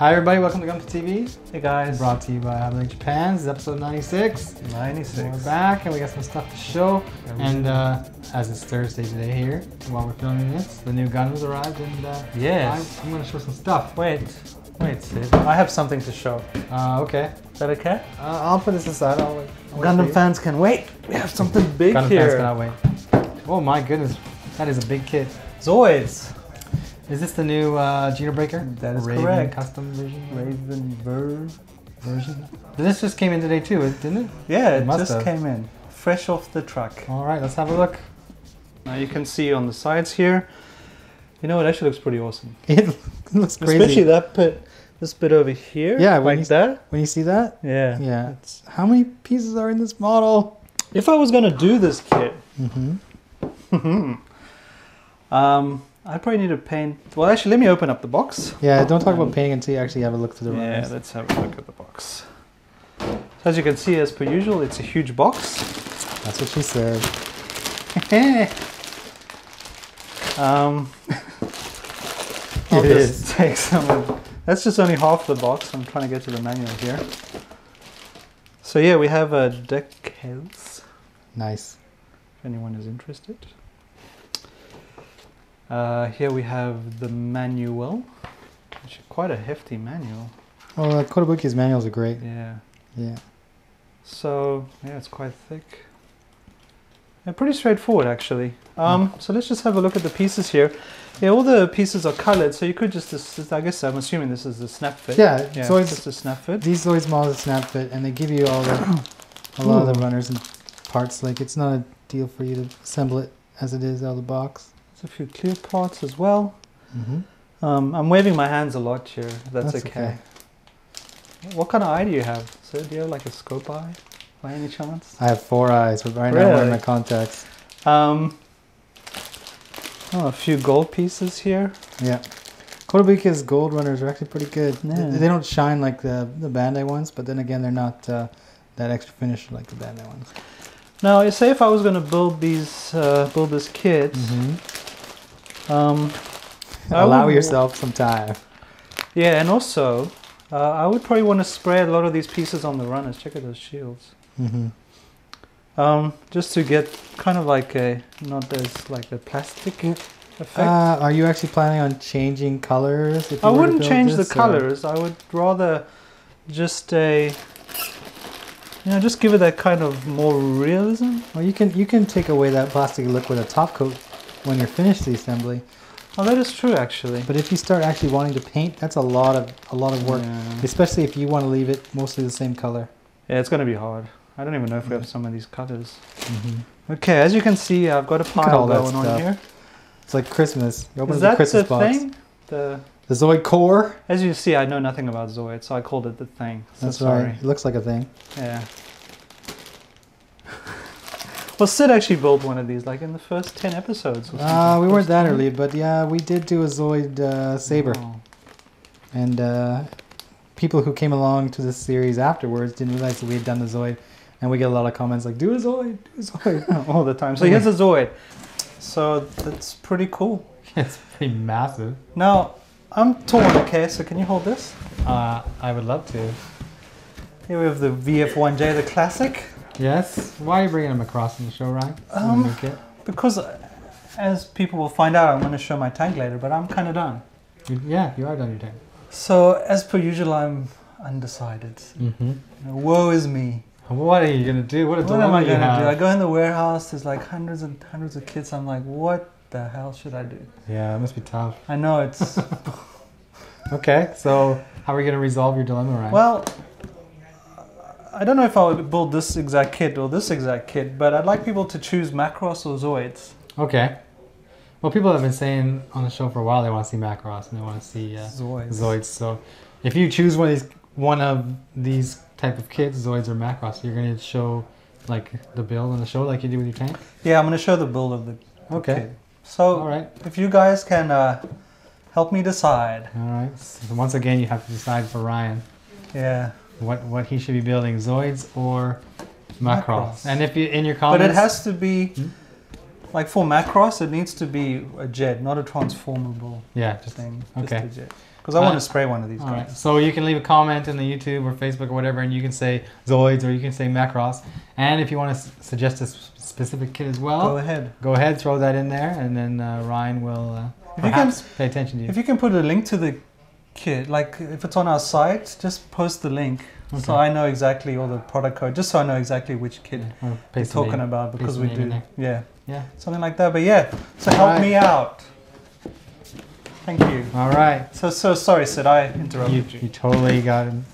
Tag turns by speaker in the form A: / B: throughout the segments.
A: Hi everybody, welcome to Gunpla TV.
B: Hey guys.
A: Brought to you by Hobbylink Japan. This is episode 96.
B: 96.
A: We're back and we got some stuff to show. And as it's Thursday today here, while we're filming this, the new Gundam's arrived and
B: yes.
A: I'm going to show some stuff.
B: Wait, Sid. I have something to show.
A: Okay.
B: Is that okay?
A: I'll put this aside. I'll wait
B: Gundam fans can wait. We have something big
A: Gundam
B: here.
A: fans cannot wait. Oh my goodness, that is a big kit.
B: Zoids.
A: Is this the new Geno Breaker?
B: That is
A: Raven
B: correct.
A: Custom version?
B: Raven
A: version? This just came in today too, didn't it?
B: Yeah, it
A: must
B: just
A: have.
B: came in. Fresh off the truck.
A: Alright, let's have a look.
B: Now you can see on the sides here. You know, it actually looks pretty awesome.
A: It looks crazy.
B: Especially that bit, this bit over here.
A: Yeah,
B: like that.
A: When you see that?
B: Yeah.
A: Yeah. How many pieces are in this model?
B: If I was going to do this kit, I'd probably need to paint. Well, actually, let me open up the box.
A: Yeah, don't talk about painting until you actually have a look through the runners.
B: Yeah, let's have a look at the box. So as you can see, as per usual, it's a huge box.
A: That's what she said.
B: I'll just take some. That's just only half the box. I'm trying to get to the manual here. So yeah, we have a decals.
A: Nice.
B: If anyone is interested. Here we have the manual. Actually, quite a hefty manual.
A: Oh, Kotobukiya's manuals are great.
B: Yeah.
A: Yeah.
B: So yeah, it's quite thick. Yeah, pretty straightforward actually. So let's just have a look at the pieces here. Yeah, all the pieces are colored, so you could just I guess I'm assuming this is the snap fit.
A: Yeah, so
B: it's just a snap fit.
A: These Zoids models are snap fit, and they give you all the a lot of the runners and parts. Like it's not a deal for you to assemble it as it is out of the box.
B: There's a few clear parts as well. I'm waving my hands a lot here. That's okay. What kind of eye do you have? So do you have like a scope eye by any chance?
A: I have 4 eyes, but right now I'm wearing my contacts.
B: A few gold pieces here.
A: Yeah. Kotobukiya's gold runners are actually pretty good.
B: Yeah.
A: They don't shine like the Bandai ones, but then again, they're not that extra finish like the Bandai ones.
B: Now, say if I was going to build these, build this kit,
A: allow yourself some time.
B: Yeah, and also, I would probably want to spray a lot of these pieces on the runners. Check out those shields. Just to get kind of like a, not as like a plastic effect.
A: Are you actually planning on changing colors? If you
B: I
A: were to
B: wouldn't
A: build
B: change
A: this,
B: the colors. I would rather just just give it that kind of more realism.
A: Well, you can take away that plastic look with a top coat when you're finished the assembly.
B: Oh, that is true, actually.
A: But if you start actually wanting to paint, that's a lot of work, especially if you want to leave it mostly the same color.
B: Yeah, it's going to be hard. I don't even know if we have some of these colors. Okay, as you can see, I've got a pile going on here.
A: It's like Christmas. You open
B: Is
A: the
B: that
A: Christmas
B: the
A: box.
B: thing? The
A: Zoid core?
B: As you see, I know nothing about Zoid, so I called it the thing. So
A: that's
B: sorry.
A: right. It looks like a thing.
B: Yeah. Well, Sid actually built one of these, like in the first 10 episodes. Or something.
A: We weren't that early, but yeah, we did do a Zoid Saber.
B: Oh.
A: And people who came along to this series afterwards didn't realize that we had done the Zoid. And we get a lot of comments like, do a Zoid, do a Zoid.
B: All the time. So here's a Zoid. So that's pretty cool.
A: It's pretty massive.
B: Now, I'm torn, okay? So can you hold this?
A: I would love to.
B: Here we have the VF1J, the classic.
A: Yes. Why are you bringing a Macross in the show, Ryan?
B: Because as people will find out, I'm going to show my tank later, but I'm kind of done.
A: Yeah, you are done your tank.
B: So as per usual, I'm undecided. Woe is me.
A: What are you going to do? What am I going to do?
B: I go in the warehouse, there's like hundreds and hundreds of kits. I'm like, what the hell should I do?
A: Yeah, it must be tough.
B: I know, it's...
A: Okay, so how are we going to resolve your dilemma, Ryan?
B: Well, I don't know if I would build this exact kit or this exact kit, but I'd like people to choose Macross or Zoids.
A: Okay. Well, people have been saying on the show for a while they want to see Macross and they want to see Zoids. So if you choose one of these type of kits, Zoids or Macross, you're going to show like the build on the show like you do with your tank?
B: Yeah, I'm going to show the build of the kit. So
A: all right.
B: If you guys can help me decide.
A: All right. So once again, you have to decide for Ryan.
B: Yeah.
A: What he should be building, Zoids or Macross. And if you in your comments,
B: but it has to be like for Macross, it needs to be a jet, not a transformable thing.
A: Okay.
B: Just a jet. Because I want to spray one of these guys.
A: Right. So you can leave a comment in the YouTube or Facebook or whatever, and you can say Zoids or you can say Macross. And if you want to suggest a specific kit as well, go ahead, throw that in there, and then Ryan will perhaps pay attention to you.
B: If you can put a link to the kit, like if it's on our site, just post the link. Okay. So I know exactly, or the product code, just so I know exactly which kit you're talking about, because we do, something like that. But yeah, so help me out. Thank you.
A: All right.
B: So sorry, Sid, I interrupted you.
A: You totally got in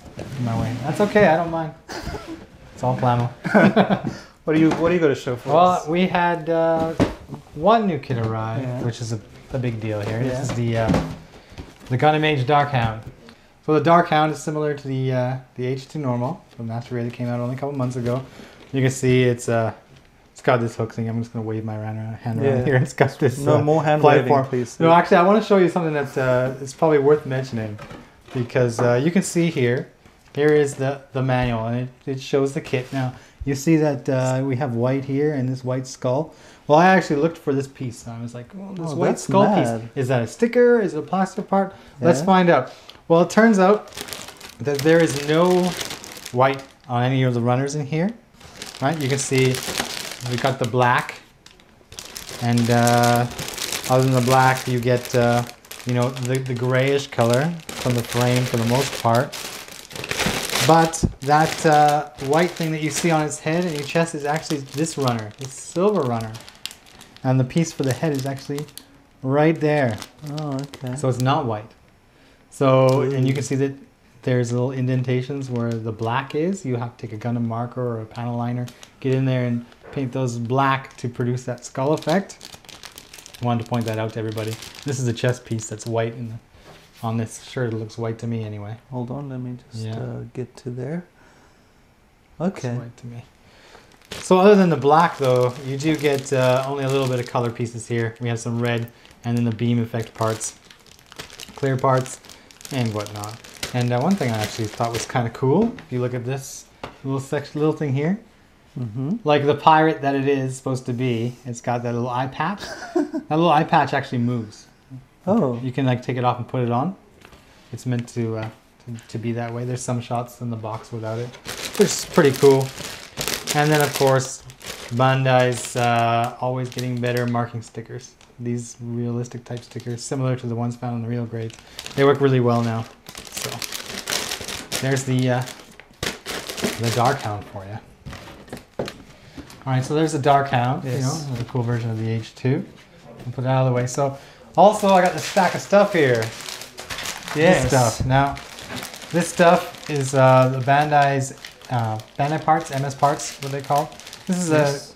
A: my way. That's okay. I don't mind. It's all flannel.
B: What are you going to show for us?
A: Well, we had one new kit arrive, which is a big deal here. This is the Gundam AGE Dark Hound. So the Dark Hound is similar to the AGE-2 normal from Master Raid that came out only a couple months ago. You can see it's got this hook thing. I'm just going to wave my hand around here. It's got this
B: no more hand waving, please.
A: No, actually, I want to show you something that is probably worth mentioning, because you can see here is the manual, and it shows the kit. Now, you see that we have white here and this white skull. Well, I actually looked for this piece. I was like, oh, this white skull piece. Is that a sticker? Is it a plastic part? Yeah. Let's find out. Well, it turns out that there is no white on any of the runners in here. Right? You can see we got the black, and other than the black, you get you know, the grayish color from the frame for the most part. But that white thing that you see on its head and your chest is actually this runner, this silver runner. And the piece for the head is actually right there.
B: Oh, okay.
A: So it's not white. So, and you can see that there's little indentations where the black is. You have to take a Gundam marker or a panel liner, get in there and paint those black to produce that skull effect. I wanted to point that out to everybody. This is a chest piece that's white on this shirt. It looks white to me anyway.
B: Hold on, let me just get to there. Okay.
A: Looks white to me. So other than the black though, you do get only a little bit of color pieces here. We have some red and then the beam effect parts, clear parts, and whatnot. And one thing I actually thought was kind of cool, if you look at this little thing here, like the pirate that it is supposed to be, it's got that little eye patch. That little eye patch actually moves.
B: Oh.
A: You can like take it off and put it on. It's meant to be that way. There's some shots in the box without it, which is pretty cool. And then of course, Bandai's always getting better marking stickers. These realistic type stickers, similar to the ones found in the real grades. They work really well now. So there's the Dark Hound for you. All right, so there's the Dark Hound, you know, the cool version of the AGE-2. I'll put it out of the way. So also I got this stack of stuff here.
B: Yes.
A: This stuff. Now, this stuff is the Bandai's Bandai parts, MS parts, what they call. This is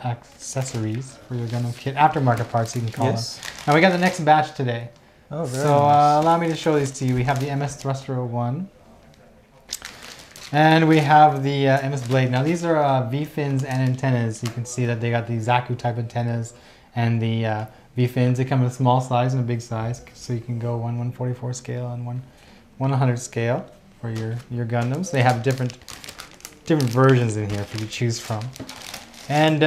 A: accessories for your Gundam kit, aftermarket parts you can call them. Now we got the next batch today.
B: Oh, very
A: so
B: nice.
A: allow me to show these to you. We have the MS Thruster 01. And we have the MS Blade. Now these are V-fins and antennas. You can see that they got the Zaku type antennas and the V-fins. They come in a small size and a big size. So you can go 1/144 scale and 1/100 scale for your Gundams. They have different versions in here for you to choose from. And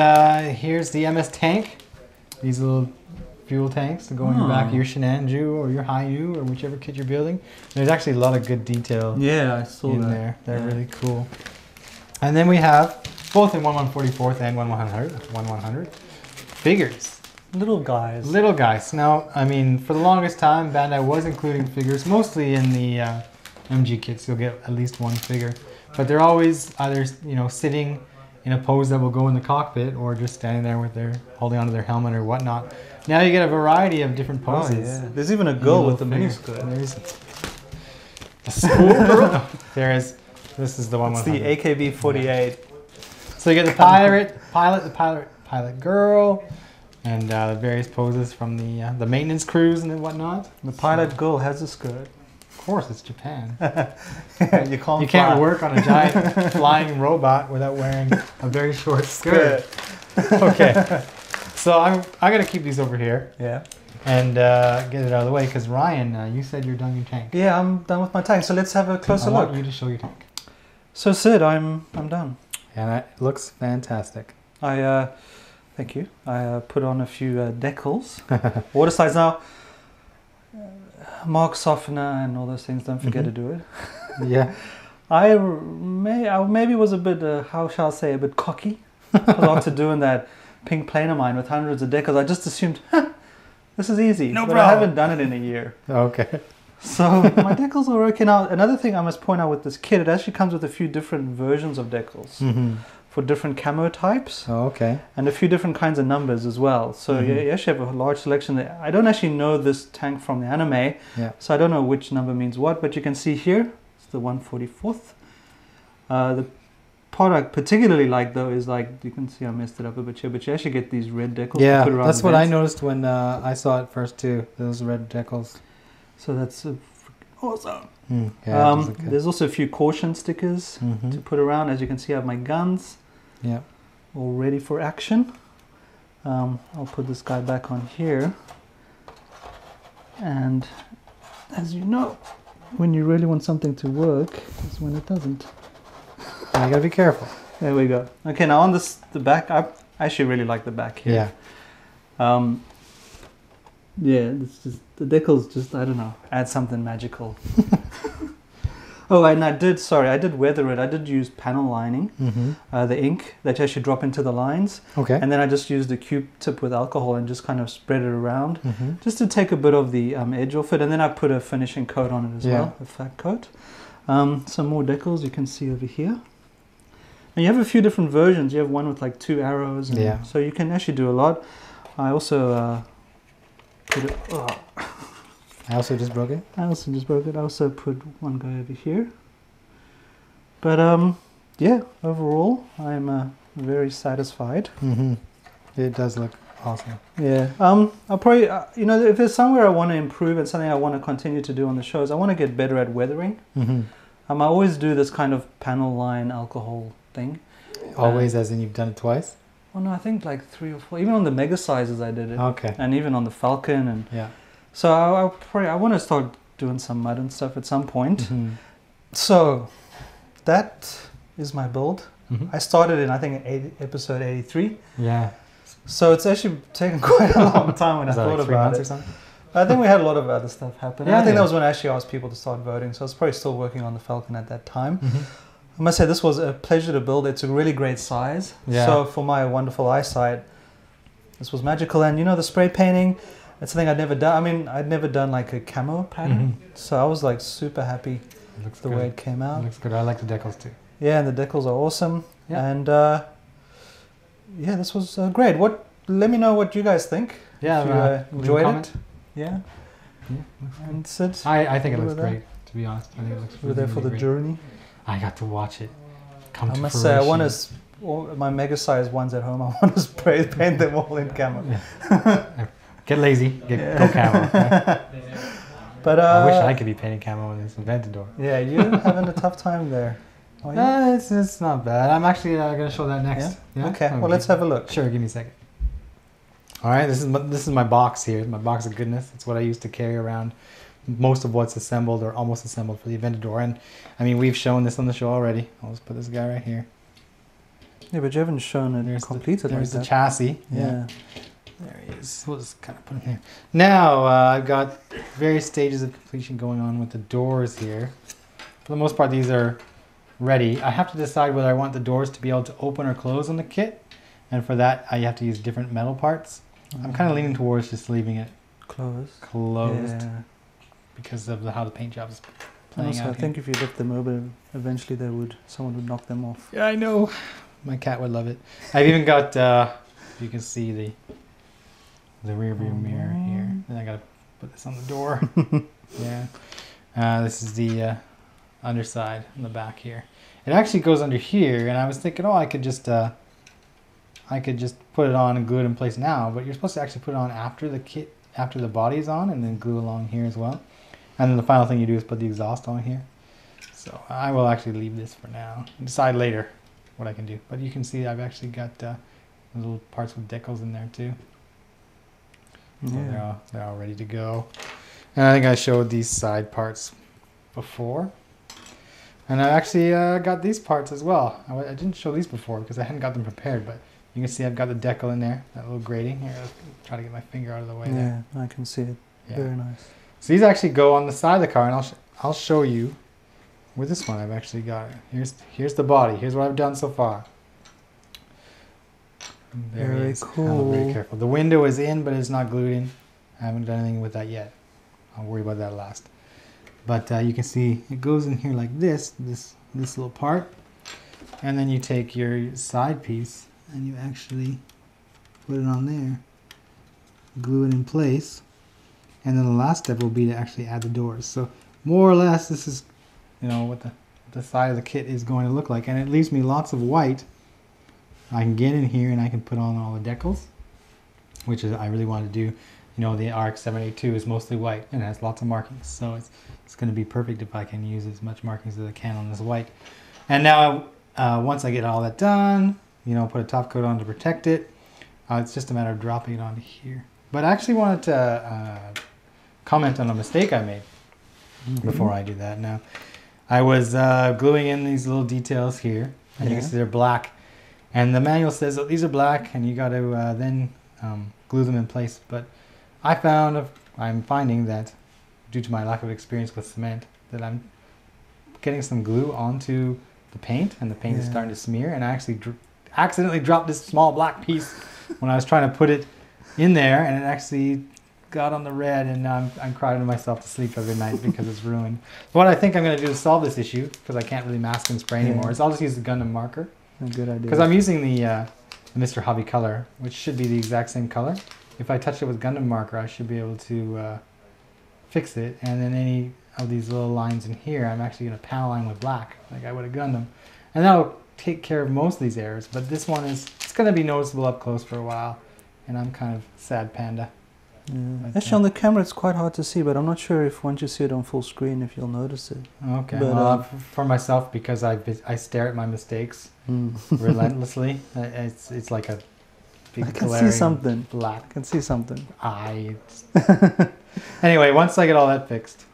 A: here's the MS Tank. These little fuel tanks to go in your back of your Shinanju or your Hayu or whichever kit you're building. There's actually a lot of good detail
B: I saw
A: in there. They're really cool. And then we have both in 1/144 and 1/100 figures.
B: Little guys.
A: Little guys. Now, I mean, for the longest time, Bandai was including figures, mostly in the MG kits. You'll get at least one figure, but they're always either sitting in a pose that will go in the cockpit, or just standing there with their holding onto their helmet or whatnot. Now you get a variety of different poses.
B: Oh, yeah. There's even a girl with a miniskirt.
A: There's a schoolgirl. There is. This is the one.
B: It's the AKB-48.
A: So you get the pilot girl, and various poses from the maintenance crews and whatnot.
B: The pilot girl has a skirt.
A: Of course, it's Japan.
B: You can't.
A: You can't work on a giant flying robot without wearing a very short skirt. Okay. So I gotta keep these over here.
B: Yeah.
A: And get it out of the way, because Ryan, you said you're done your tank.
B: Yeah, I'm done with my tank. So let's have a closer look.
A: I want you to show your tank.
B: So Sid, I'm done.
A: And it looks fantastic.
B: I Thank you. I put on a few decals. Water slides now. Mark softener and all those things. Don't forget to do it.
A: Yeah.
B: I maybe was a bit, how shall I say, a bit cocky after doing that pink plane of mine with hundreds of decals. I just assumed, this is easy.
A: No
B: but
A: problem.
B: I haven't done it in a year.
A: Okay.
B: So my decals are working out. Another thing I must point out with this kit, it actually comes with a few different versions of decals for different camo types.
A: Oh, okay.
B: And a few different kinds of numbers as well. So you actually have a large selection. I don't actually know this tank from the anime, so I don't know which number means what, but you can see here, it's the 144th. The part I particularly like though is like, you can see I messed it up a bit here, but you actually get these red decals.
A: Yeah,
B: to put around
A: that's
B: the
A: what I
B: vents.
A: noticed when I saw it first too, those red decals.
B: So that's awesome.
A: Yeah, those look good.
B: There's also a few caution stickers to put around. As you can see, I have my guns.
A: Yeah.
B: All ready for action. I'll put this guy back on here. And as you know, when you really want something to work is when it doesn't.
A: You gotta be careful.
B: There we go. Okay, now on the back, I actually really like the back here.
A: Yeah.
B: Yeah, it's just the decals just, I don't know, add something magical. Oh, and I did weather it. I did use panel lining, the ink that you actually drop into the lines.
A: Okay.
B: And then I just used a Q-tip with alcohol and just kind of spread it around just to take a bit of the edge off it. And then I put a finishing coat on it as well, a flat coat. Some more decals you can see over here. And you have a few different versions. You have one with like 2 arrows. And so you can actually do a lot. I also put it...
A: I also just broke it.
B: I also put one guy over here. But yeah, overall, I'm very satisfied.
A: It does look awesome.
B: Yeah. I'll probably, you know, if there's somewhere I want to improve and something I want to continue to do on the shows, I want to get better at weathering. I always do this kind of panel line alcohol thing.
A: Always, as in you've done it twice?
B: Well, no, I think like 3 or 4. Even on the mega sizes, I did it.
A: Okay.
B: And even on the Falcon and. So I want to start doing some mud and stuff at some point. So that is my build. I started in, I think, episode 83.
A: Yeah.
B: So it's actually taken quite a long time when I thought
A: like 3
B: about
A: months
B: it.
A: or something?
B: I think we had a lot of other stuff happen.
A: Yeah,
B: I think that was when I actually asked people to start voting. So I was probably still working on the Falcon at that time. I must say this was a pleasure to build. It's a really great size. So for my wonderful eyesight, this was magical. And you know, the spray painting, it's something I'd never done. I mean, I'd never done like a camo pattern. So I was like super happy with the way it came out.
A: It looks good. I like the decals too.
B: Yeah, and the decals are awesome. And yeah, this was great. Let me know what you guys think.
A: Yeah,
B: if you enjoyed it. Yeah. And Sid,
A: I think it looks great, to be honest. I think it looks
B: we're there for the journey.
A: I got to watch it come to
B: I must
A: fruition.
B: say, I want to, my mega size ones at home, I want to spray paint them all in camo.
A: Get lazy, go camo.
B: But
A: I wish I could be painting camo in this Aventador.
B: Yeah, you're having a tough time there.
A: It's not bad. I'm actually going to show that next.
B: Yeah? Okay, well, let's have a look.
A: Sure, give me a second. All right, this is my box here, my box of goodness. It's what I used to carry around most of what's assembled or almost assembled for the Aventador. And I mean, we've shown this on the show already. I'll just put this guy right here.
B: Yeah, but you haven't shown it completed.
A: There's the chassis.
B: Yeah.
A: There he is. We'll just kind of put him here. Now, I've got various stages of completion going on with the doors here. For the most part, these are ready. I have to decide whether I want the doors to be able to open or close on the kit. And for that, I have to use different metal parts. I'm kind of leaning towards just leaving it closed. Yeah. Because of how the paint job is playing
B: also,
A: out
B: I think if you lift them over, eventually someone would knock them off.
A: Yeah, I know. My cat would love it. I've even got, you can see the rear view mirror here. Then I got to put this on the door. Yeah. This is the underside on the back here. It actually goes under here, and I was thinking, I could just put it on and glue it in place now, but you're supposed to actually put it on after the body is on, and then glue along here as well. And then the final thing you do is put the exhaust on here. So I will actually leave this for now and decide later what I can do. But you can see I've actually got little parts with decals in there too. So they're all ready to go. And I think I showed these side parts before. And I actually got these parts as well. I didn't show these before because I hadn't got them prepared, but You can see I've got the decal in there, that little grating. Here, let's try to get my finger out of the way there.
B: Yeah, I can see it. Yeah. Very nice.
A: So these actually go on the side of the car, and I'll show you with this one. I've actually got it. Here's the body. Here's what I've done so far.
B: Very cool.
A: Very careful. The window is in, but it's not glued in. I haven't done anything with that yet. I'll worry about that last. But you can see it goes in here like this little part, and then you take your side piece and you actually put it on there, glue it in place, and then the last step will be to actually add the doors. So more or less, this is, you know, what the side of the kit is going to look like, and it leaves me lots of white. I can get in here and I can put on all the decals, which is I really want to do. You know, the RX-782 is mostly white and it has lots of markings, so it's going to be perfect if I can use as much markings as I can on this white. And now, once I get all that done, you know, put a top coat on to protect it. It's just a matter of dropping it onto here. But I actually wanted to comment on a mistake I made before I do that. Now, I was gluing in these little details here, and you can see they're black. And the manual says, oh, these are black, and you got to then glue them in place. But I'm finding that due to my lack of experience with cement, that I'm getting some glue onto the paint, and the paint is starting to smear. And I actually accidentally dropped this small black piece when I was trying to put it in there, and it actually got on the red, and now I'm crying myself to sleep every night because it's ruined. What I think I'm going to do to solve this issue, because I can't really mask and spray anymore, is I'll just use the Gundam marker.
B: A good idea.
A: Because I'm using the Mr. Hobby color, which should be the exact same color. If I touch it with Gundam marker, I should be able to fix it. And then any of these little lines in here, I'm actually going to panel line with black, like I would a Gundam. And that'll take care of most of these errors. But this one it's going to be noticeable up close for a while. And I'm kind of sad panda.
B: Yeah. Actually, on the camera, it's quite hard to see, but I'm not sure if once you see it on full screen, if you'll notice it.
A: Okay. But, well, for myself, because I stare at my mistakes relentlessly. It's like a big
B: I can see something.
A: Black.
B: I can see something.
A: Anyway, once I get all that fixed,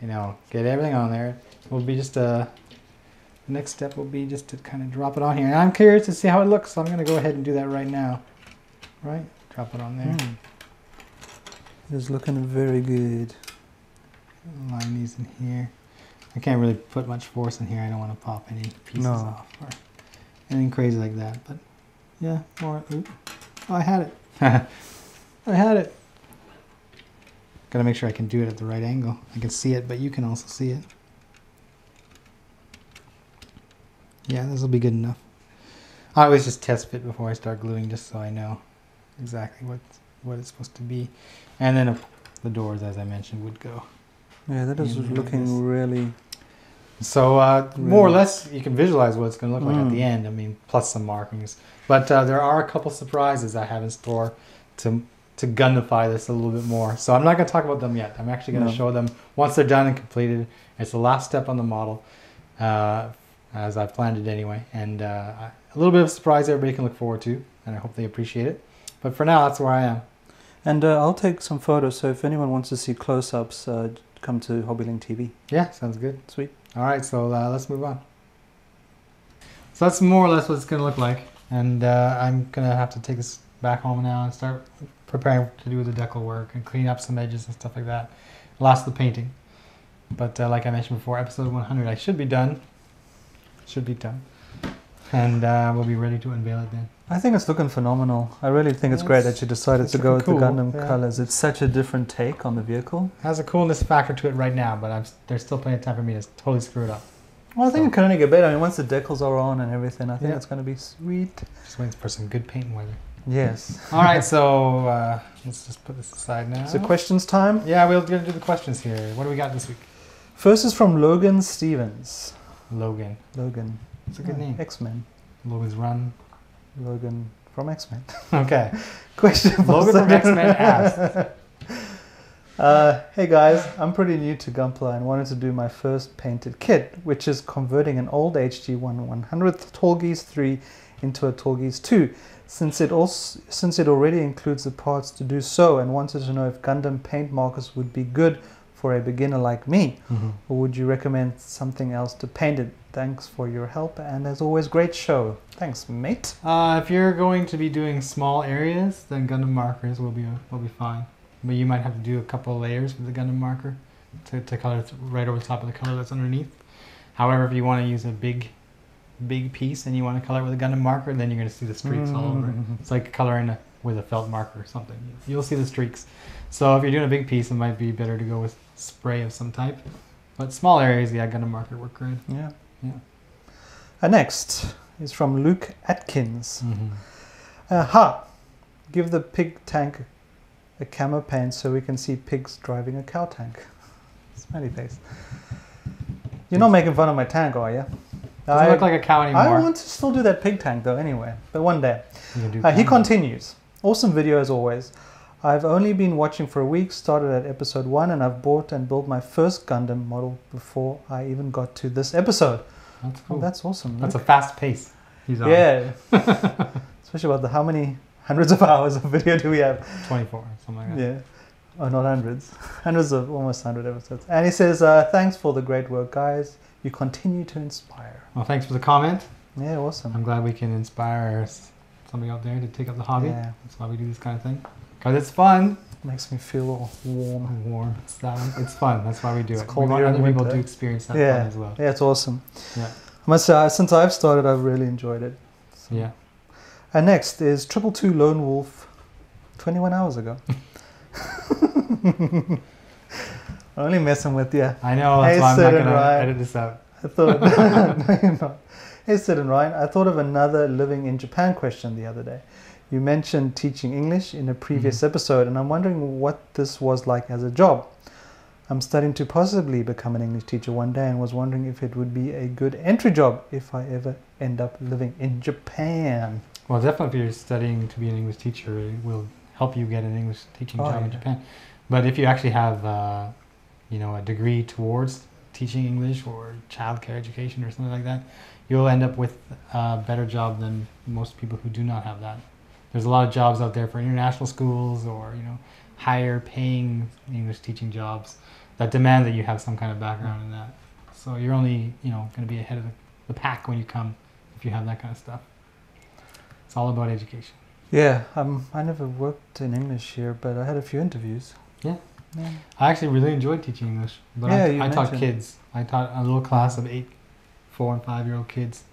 A: you know, get everything on there, will be just the next step will be just to kind of drop it on here. And I'm curious to see how it looks, so I'm going to go ahead and do that right now. Right? Drop it on there.
B: It's looking very good.
A: Line these in here. I can't really put much force in here. I don't want to pop any pieces off or anything crazy like that. But yeah, more. Oh, I had it. I had it. Gotta make sure I can do it at the right angle. I can see it, but you can also see it. Yeah, this will be good enough. I always just test fit before I start gluing, just so I know exactly what it's supposed to be. And then the doors, as I mentioned, would go.
B: Yeah, that is looking really...
A: So more or less, you can visualize what it's going to look like at the end. I mean, plus some markings. But there are a couple surprises I have in store to Gundamify this a little bit more. So I'm not going to talk about them yet. I'm actually going to show them once they're done and completed. It's the last step on the model, as I planned it anyway. And a little bit of a surprise everybody can look forward to, and I hope they appreciate it. But for now, that's where I am.
B: And I'll take some photos, so if anyone wants to see close-ups, come to Hobbylink TV.
A: Yeah, sounds good.
B: Sweet.
A: All right, so let's move on. So that's more or less what it's going to look like. And I'm going to have to take this back home now and start preparing to do the decal work and clean up some edges and stuff like that. Last the painting. But like I mentioned before, episode 100, I should be done. Should be done. And we'll be ready to unveil it then.
B: I think it's looking phenomenal. I really think it's great that you decided to go with the Gundam colors. It's such a different take on the vehicle.
A: It has a coolness factor to it right now, but there's still plenty of time for me to totally screw it up.
B: Well, I think it can only get better. I mean, once the decals are on and everything, I think it's going to be sweet.
A: Just waiting for some good paint weather.
B: Yes.
A: All right, so let's just put this aside now.
B: So questions time?
A: Yeah, we're going to do the questions here. What do we got this week?
B: First is from Logan Stevens.
A: Logan. It's a good name.
B: X-Men.
A: Logan's Run.
B: Logan from X-Men.
A: Okay.
B: Question for
A: Logan from X-Men asked.
B: Hey guys, I'm pretty new to Gunpla and wanted to do my first painted kit, which is converting an old HG-1 100th Tallgeese 3 into a Tallgeese 2, since it already includes the parts to do so, and wanted to know if Gundam paint markers would be good for a beginner like me, or would you recommend something else to paint it? Thanks for your help, and as always, great show. Thanks, mate.
A: If you're going to be doing small areas, then Gundam markers will be fine. But you might have to do a couple of layers with the Gundam marker to color right over the top of the color that's underneath. However, if you want to use a big piece and you want to color it with a Gundam marker, then you're going to see the streaks all over it. It's like coloring with a felt marker or something. You'll see the streaks. So if you're doing a big piece, it might be better to go with spray of some type. But small areas, yeah, Gundam marker work great.
B: Yeah.
A: Yeah.
B: Next is from Luke Atkins. Give the pig tank a camo paint so we can see pigs driving a cow tank. Smiley face. You're not making fun of my tank, are you?
A: Doesn't look like a cow anymore.
B: I want to still do that pig tank though anyway, but one day. He continues. Awesome video as always. I've only been watching for a week, started at episode 1, and I've bought and built my first Gundam model before I even got to this episode.
A: That's cool.
B: Oh, that's awesome.
A: That's a fast pace he's on.
B: Yeah. Especially about how many hundreds of hours of video do we have?
A: 24, something like that.
B: Yeah. Oh, not hundreds. Hundreds of almost 100 episodes. And he says, thanks for the great work, guys. You continue to inspire.
A: Well, thanks for the comment.
B: Yeah, awesome.
A: I'm glad we can inspire somebody out there to take up the hobby.
B: Yeah.
A: That's why we do this kind of thing. Because it's fun.
B: Makes me feel all warm.
A: Warm. It's fun. That's why we do it.
B: Cold
A: we want other people
B: winter.
A: to experience that fun as well.
B: Yeah, it's awesome.
A: Yeah.
B: I must say, since I've started, I've really enjoyed it. So.
A: Yeah.
B: And next is 222 Lone Wolf 21 hours ago. Only messing with you.
A: I know, that's why I'm not going to edit this out.
B: I thought, no, you're not. Hey, Sid and Ryan, I thought of another living in Japan question the other day. You mentioned teaching English in a previous episode, and I'm wondering what this was like as a job. I'm studying to possibly become an English teacher one day and was wondering if it would be a good entry job if I ever end up living in Japan.
A: Well, definitely if you're studying to be an English teacher, it will help you get an English teaching job in Japan. But if you actually have, a degree towards teaching English or childcare education or something like that, you'll end up with a better job than most people who do not have that. There's a lot of jobs out there for international schools or, higher paying English teaching jobs that demand that you have some kind of background in that. So you're only, going to be ahead of the pack when you come if you have that kind of stuff. It's all about education.
B: Yeah, I never worked in English here, but I had a few interviews.
A: Yeah. I actually really enjoyed teaching English, but I taught kids. I taught a little class of 4 and 5-year-old kids,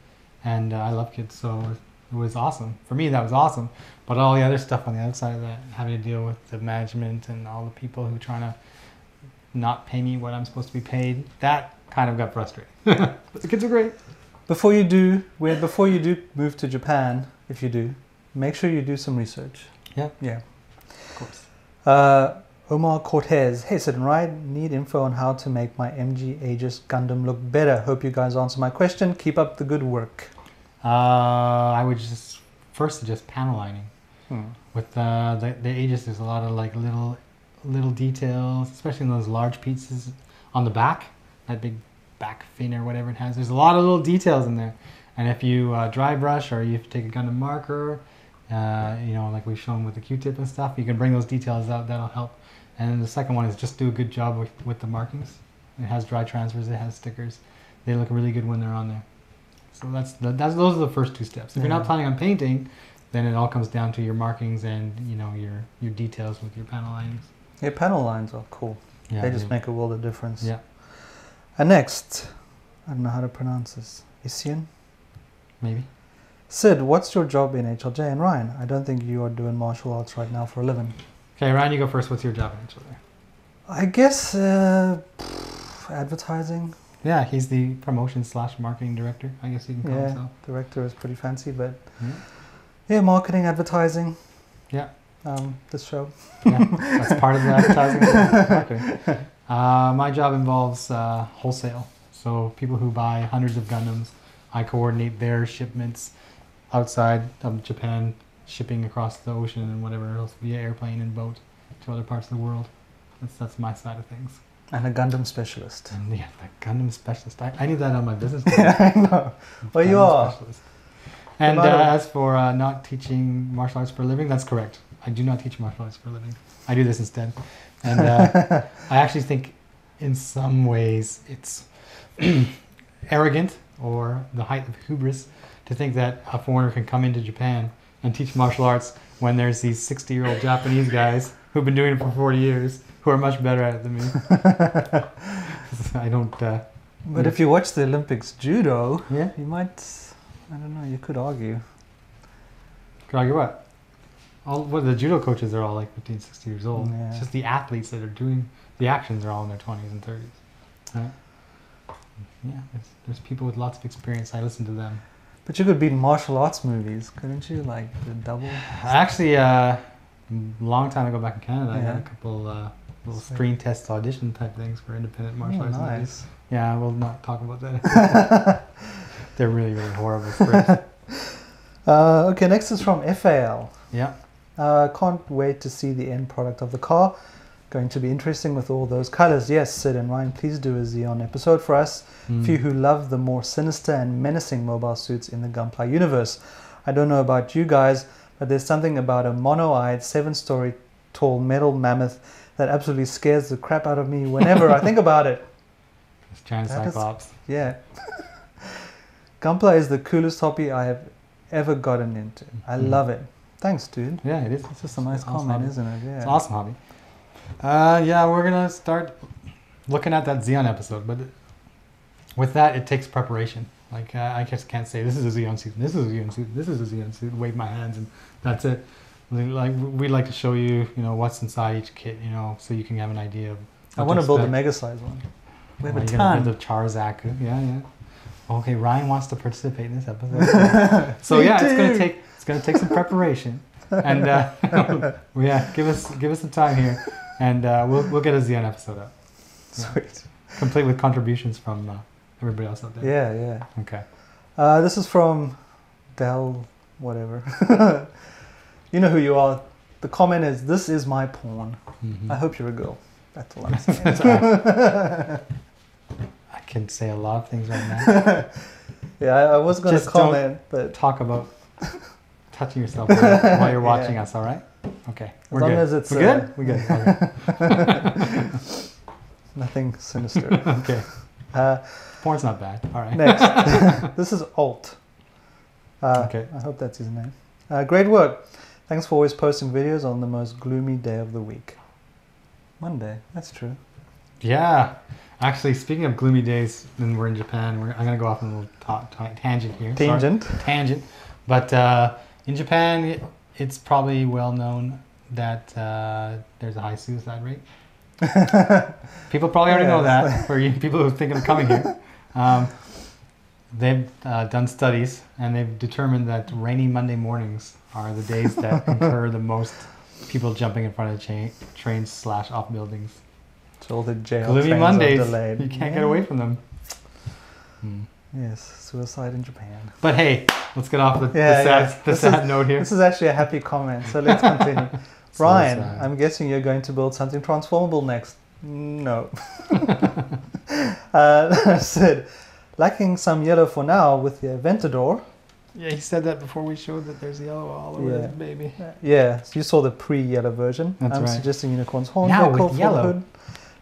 A: and I love kids, so it was awesome. For me, that was awesome, but all the other stuff on the other side of that, having to deal with the management and all the people who are trying to not pay me what I'm supposed to be paid, that kind of got frustrating. But the kids are great.
B: Before you do move to Japan, if you do, make sure you do some research.
A: Yeah.
B: Yeah.
A: Of course.
B: Omar Cortez, hey Sid and Ryan, need info on how to make my MG Aegis Gundam look better. Hope you guys answer my question. Keep up the good work.
A: I would just first suggest panel lining. With the Aegis, there's a lot of like little details, especially in those large pieces on the back, that big back fin or whatever it has. There's a lot of little details in there, and if you dry brush or you take a Gundam marker, like we've shown with the Q-tip and stuff, you can bring those details out. That'll help. And then the second one is just do a good job with the markings. It has dry transfers, it has stickers. They look really good when they're on there. So those are the first two steps. If you're not planning on painting, then it all comes down to your markings and your details with your panel linings.
B: Yeah, panel lines are cool. Yeah, they just make a world of difference.
A: Yeah.
B: And next, I don't know how to pronounce this. Isian?
A: Maybe.
B: Sid, what's your job in HLJ? And Ryan, I don't think you are doing martial arts right now for a living.
A: Okay, Ryan, you go first. What's your job in HLJ?
B: I guess advertising.
A: Yeah, he's the promotion/marketing director. I guess you can call himself.
B: Director is pretty fancy, but yeah, marketing, advertising.
A: Yeah.
B: This show.
A: Yeah, that's part of the advertising. Marketing. My job involves wholesale. So people who buy hundreds of Gundams, I coordinate their shipments outside of Japan, shipping across the ocean and whatever else via airplane and boat to other parts of the world. That's my side of things.
B: And a Gundam specialist.
A: And yeah, the Gundam specialist. I need that on my business card.
B: Yeah, I know. Well, you are. Specialist.
A: And as for not teaching martial arts for a living, that's correct. I do not teach martial arts for a living. I do this instead. And I actually think in some ways it's arrogant or the height of hubris to think that a foreigner can come into Japan and teach martial arts when there's these 60-year-old Japanese guys who've been doing it for 40 years who are much better at it than me. I don't...
B: but if you watch the Olympics judo,
A: yeah,
B: you might... I don't know, you could argue.
A: Could argue what? Well, the judo coaches are all like 15, 60 years old.
B: Yeah.
A: It's just the athletes that are doing the actions are all in their 20s and 30s. Right? Yeah, there's people with lots of experience. I listen to them.
B: But you could be in martial arts movies, couldn't you? Like the double?
A: Actually, long time ago back in Canada, I had a couple little screen test audition type things for independent martial arts movies. Yeah, we'll not talk about that. They're really, really horrible scripts.
B: Okay, next is from FAL.
A: Yeah.
B: Can't wait to see the end product of the car. Going to be interesting with all those colors. Yes, Sid and Ryan, please do a Xeon episode for us. Few who love the more sinister and menacing mobile suits in the Gunpla universe. I don't know about you guys, but there's something about a mono-eyed, 7-story tall metal mammoth that absolutely scares the crap out of me whenever I think about it.
A: It's giant Cyclops.
B: Yeah. Gunpla is the coolest hobby I have ever gotten into. I love it. Thanks, dude.
A: Yeah, it is.
B: It's just a nice comment, isn't it? Yeah.
A: It's an awesome hobby. Yeah, we're going to start looking at that Xeon episode, but with that, it takes preparation. Like, I just can't say, this is a Xeon suit, this is a Xeon suit, this is a Xeon suit, wave my hands, and that's it. Like, we'd like to show you, what's inside each kit, so you can have an idea of
B: I want to build a mega size one. We have a ton.
A: You're going to build a Charzaku. Yeah. Okay, Ryan wants to participate in this episode. So yeah, it's going to take some preparation. And yeah, give us some time here, and we'll get a Xeon episode up.
B: Sweet.
A: Complete with contributions from everybody else out there.
B: Yeah.
A: Okay.
B: This is from Del whatever. You know who you are. The comment is, "This is my porn." I hope you're a girl. That's all I'm saying.
A: I can say a lot of things right now.
B: Yeah, I was going to comment, but
A: talk about touching yourself while you're watching us. All right? Okay.
B: As long as it's
A: we're good. Okay.
B: Nothing sinister.
A: Okay. Porn's not bad. All right.
B: Next, this is Alt.
A: Okay.
B: I hope that's his name. Great work. Thanks for always posting videos on the most gloomy day of the week. Monday. That's true.
A: Yeah. Actually, speaking of gloomy days, when we're in Japan, I'm going to go off on a little tangent here. Tangent. But in Japan, it's probably well known that there's a high suicide rate. People probably already know that, for you people who are thinking of coming here. They've done studies, and they've determined that rainy Monday mornings are the days that incur the most people jumping in front of trains / off buildings.
B: So all the jail
A: gloomy
B: trains
A: Mondays,
B: are delayed.
A: you can't get away from them.
B: Yes, suicide in Japan.
A: But hey, let's get off the sad note here.
B: This is actually a happy comment, so let's continue. Ryan, I'm guessing you're going to build something transformable next. No. Sid, lacking some yellow for now with the Aventador.
A: Yeah, he said that before we showed that there's yellow all over his baby.
B: Yeah, so you saw the pre-yellow version.
A: I'm
B: suggesting unicorn's horn
A: now
B: decal
A: with
B: for
A: yellow.
B: the hood.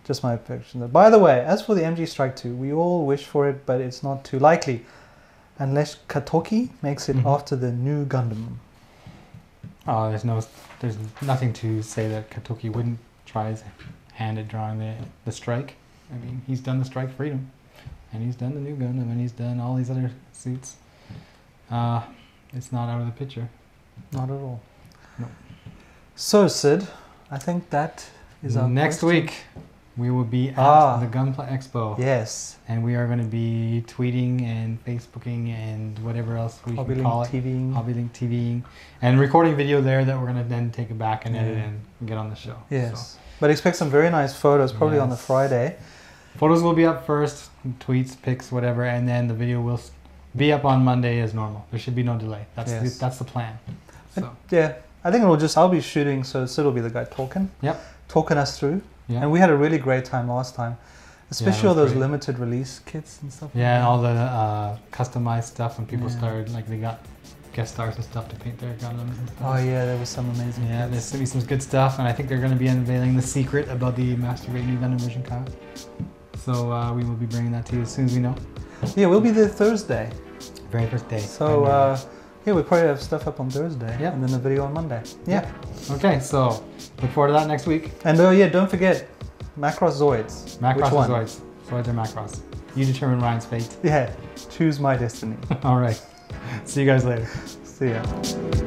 B: Just my prediction. By the way, as for the MG Strike 2, we all wish for it, but it's not too likely. Unless Kotobukiya makes it after the new Gundam.
A: Oh, there's nothing to say that Kotobukiya wouldn't try his hand at drawing the Strike. I mean, he's done the Strike Freedom, and he's done the new Gundam, and he's done all these other suits. It's not out of the picture.
B: Not at all.
A: No.
B: So, Sid, I think that is our
A: next
B: question.
A: week. We will be at the Gunpla Expo.
B: Yes.
A: And we are going to be tweeting and Facebooking and whatever else we can call it. Hobbylink TVing. And recording video there that we're going to then take it back and edit and get on the show.
B: Yes. So. But expect some very nice photos probably on the Friday.
A: Photos will be up first, tweets, pics, whatever, and then the video will be up on Monday as normal. There should be no delay. That's the plan. So.
B: Yeah. I think I'll be shooting, so Sid will be the guy talking.
A: Yep.
B: Talking us through.
A: Yeah.
B: And we had a really great time last time, especially all those limited release kits and stuff.
A: Yeah, and all the customized stuff when people started, like they got guest stars and stuff to paint their Gundams and stuff.
B: Oh yeah, there was some amazing
A: there's going to be some good stuff, and I think they're going to be unveiling the secret about the Master Grade New Gundam Vision cast. So we will be bringing that to you as soon as we know.
B: Yeah, we'll be there Thursday.
A: Very first day.
B: So, yeah, we'll probably have stuff up on Thursday.
A: Yeah.
B: And then a video on Monday. Yeah.
A: Okay, so look forward to that next week.
B: And yeah, don't forget, Macross Zoids.
A: Macross
B: Which one?
A: or Zoids. Zoids or Macross. You determine Ryan's fate.
B: Yeah, choose my destiny.
A: All right. See you guys later.
B: See ya.